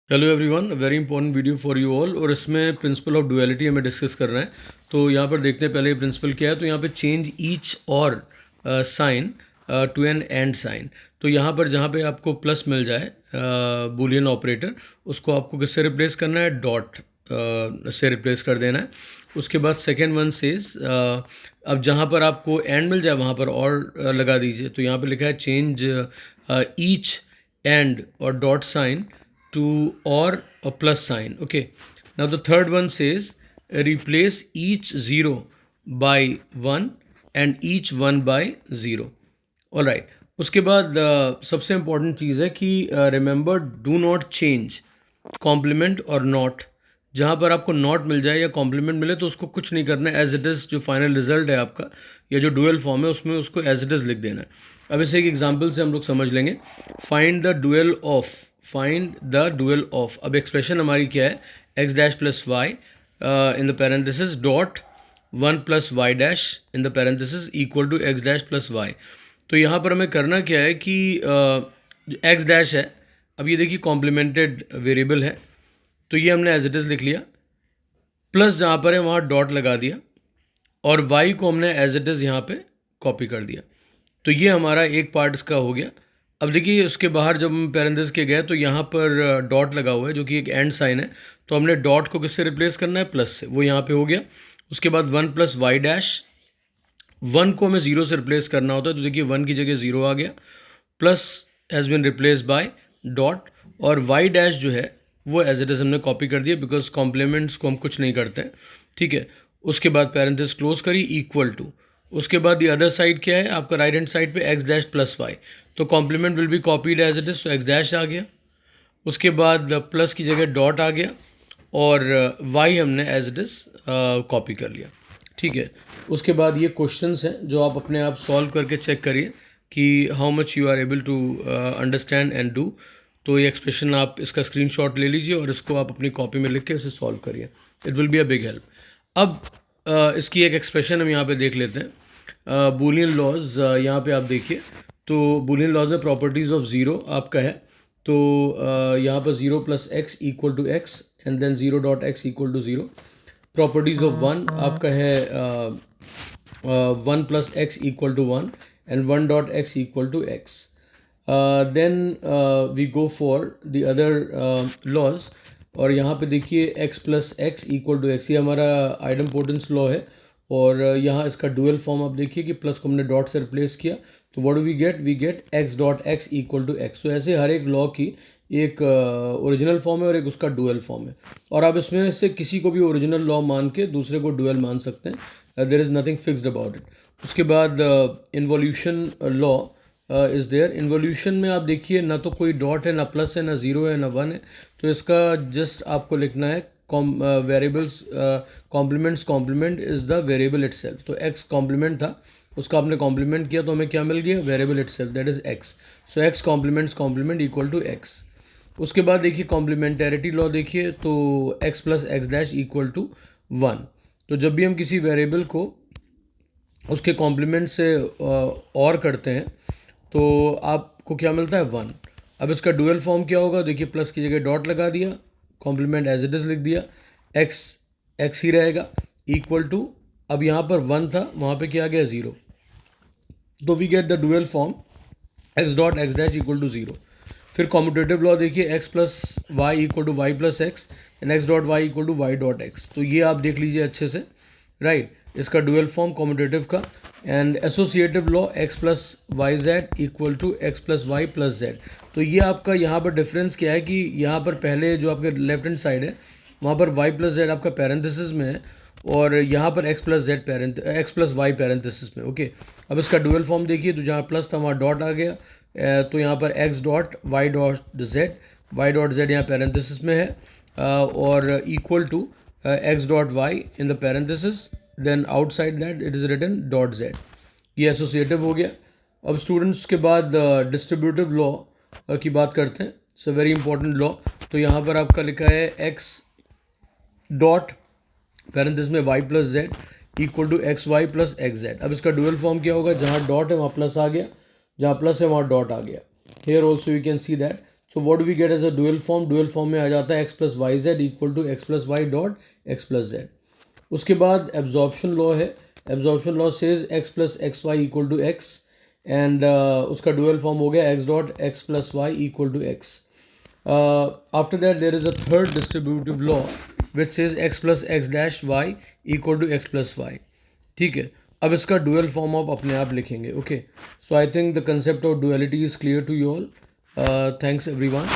Hello everyone, very important video for you all. और इसमें principle of duality हमें discuss कर रहे हैं। तो यहाँ पर देखते हैं पहले प्रिंसिपल क्या है। तो यहाँ पे चेंज ईच और sign to an and sign. तो यहाँ पर जहाँ पे आपको प्लस मिल जाए बूलियन ऑपरेटर, उसको आपको किससे रिप्लेस करना है? डॉट से रिप्लेस कर देना है। उसके बाद सेकेंड वन सेज, अब जहाँ पर आपको एंड मिल जाए वहाँ पर और लगा दीजिए। तो यहाँ पे लिखा है चेंज ईच एंड और dot sign to or a plus sign. Okay. Now the third one says replace each 0 by 1 and each 1 by 0. All right. उसके बाद सबसे इम्पॉर्टेंट चीज़ है कि remember do not change complement और नॉट। जहाँ पर आपको नॉट मिल जाए या कॉम्प्लीमेंट मिले तो उसको कुछ नहीं करना है, एज इट इज़ जो फाइनल रिजल्ट है आपका या जो डुअल फॉर्म है उसमें उसको एज इट इज़ लिख देना है। अब इसे एक एग्जांपल से हम लोग समझ लेंगे। Find the dual of. अब एक्सप्रेशन हमारी क्या है? X dash plus Y in the parenthesis dot 1 plus Y dash in the parenthesis equal to X dash plus Y. तो यहाँ पर हमें करना क्या है कि एक्स डैश है, अब ये देखिए कॉम्प्लीमेंटेड वेरिएबल है, तो ये हमने एज इट इज़ लिख लिया। प्लस जहाँ पर है वहाँ डॉट लगा दिया और वाई को हमने एज इट इज़ यहाँ पे कॉपी कर दिया। तो ये हमारा एक पार्ट इसका हो गया। अब देखिए उसके बाहर जब हम पैरेंथेसिस के गए तो यहाँ पर डॉट लगा हुआ है जो कि एक एंड साइन है। तो हमने डॉट को किससे रिप्लेस करना है? प्लस से। वो यहाँ पे हो गया। उसके बाद 1 प्लस वाई डैश, 1 को हमें 0 से रिप्लेस करना होता है, तो देखिए 1 की जगह 0 आ गया। Plus has been replace by dot, और वाई डैश जो है वो एज इट इज़ हमने कॉपी कर दिया बिकॉज कॉम्प्लीमेंट्स को हम कुछ नहीं करते हैं। ठीक है। उसके बाद पैरेंथेसिस क्लोज करी इक्वल टू। उसके बाद ये अदर साइड क्या है आपका? राइट हैंड साइड पे एक्स डैश प्लस वाई। तो complement will be copied as it is, तो एक्स डैश आ गया। उसके बाद प्लस की जगह डॉट आ गया और वाई हमने एज इट इज़ कॉपी कर लिया। ठीक है। उसके बाद ये क्वेश्चंस हैं जो आप अपने आप सॉल्व करके चेक करिए कि how much you are able to understand and do. तो ये एक्सप्रेशन आप इसका स्क्रीनशॉट ले लीजिए और इसको आप अपनी कॉपी में लिख के इसे सॉल्व करिए। It will be a big help. अब इसकी एक एक्सप्रेशन हम यहाँ पे देख लेते हैं। बूलियन लॉज यहाँ पे आप देखिए। तो बूलियन लॉज में प्रॉपर्टीज़ ऑफ ज़ीरो आपका है। तो यहाँ पर 0 plus x equal to x and then 0 dot x equal to 0। Properties of 1 आपका है 1 plus x equal to 1 and 1 dot x equal to x. Then we go for the other laws. और यहाँ पे देखिए x plus x equal to x, ये हमारा आइडमपोर्टेंस law है। और यहाँ इसका डुअल फॉर्म आप देखिए कि प्लस को हमने डॉट से रिप्लेस किया, तो what do we get? We get x dot x equal to x. तो ऐसे हर एक लॉ की एक ओरिजिनल फॉर्म है और एक उसका डुअल फॉर्म है, और आप इसमें से किसी को भी ओरिजिनल लॉ मान के दूसरे को डुअल मान सकते हैं। There is nothing fixed about it. उसके बाद involution law is there. Involution में आप देखिए ना तो कोई डॉट है, ना प्लस है, ना ज़ीरो है, ना वन है। तो इसका जस्ट आपको लिखना है variable's complement's complement is the variable itself. तो एक्स कॉम्प्लीमेंट था, उसका आपने कॉम्प्लीमेंट किया तो हमें क्या मिल गया? Variable itself, that is x. So x complement's complement equal to x. उसके बाद देखिए कॉम्प्लीमेंटेरिटी लॉ देखिए, तो x plus x dash equal to 1। तो जब भी हम किसी वेरिएबल को उसके कॉम्प्लीमेंट से और करते हैं तो आपको क्या मिलता है? 1। अब इसका डुअल फॉर्म क्या होगा? देखिए प्लस की जगह डॉट लगा दिया, कॉम्प्लीमेंट एज इट इज़ लिख दिया, एक्स एक्स ही रहेगा इक्वल टू। अब यहाँ पर 1 था, वहाँ पे क्या आ गया? 0। तो we get the dual form x dot x dash equal to 0। फिर कॉम्यूटेटिव लॉ देखिए, x plus y equal to y plus x and x dot y equal to y dot x. तो ये आप देख लीजिए अच्छे से, राइट। इसका डुअल फॉर्म कॉम्यूटेटिव का। And associative law x plus y z equal to x plus y plus z. तो ये आपका यहाँ पर डिफरेंस क्या है कि यहाँ पर पहले जो आपके लेफ्ट हैंड साइड है वहाँ पर वाई प्लस जेड आपका पैरेंथेसिस में है, और यहाँ पर x plus z x plus y parenthesis में। ओके। अब इसका डुअल फॉर्म देखिए, तो जहाँ प्लस था वहाँ डॉट आ गया। तो यहाँ पर x dot y dot z यहाँ पैरेंथेसिस में है, और equal to x dot y in the parenthesis, then outside that it is written dot z. ये एसोसिएटिव हो गया। अब स्टूडेंट्स के बाद डिस्ट्रीब्यूटिव लॉ की बात करते हैं। It's a very important law. तो यहाँ पर आपका लिखा है एक्स डॉट पैरेंथेसिस में y plus z equal to x y plus x z. अब इसका डुअल फॉर्म क्या होगा? जहाँ डॉट है वहाँ प्लस आ गया, जहाँ प्लस है वहाँ डॉट आ गया। Here also you can see that. So what do we get as a dual form में आ जाता है x plus y z equal to x plus y dot x plus z. उसके बाद एब्जॉर्प्शन लॉ है, absorption law says x plus x y equal to x, and उसका dual form हो गया x dot x plus y equal to x. After that there is a third distributive law which says x plus x dash y equal to x plus y. ठीक है, अब इसका dual form आप अपने आप लिखेंगे। Okay, so I think the concept of duality is clear to you all. Thanks everyone.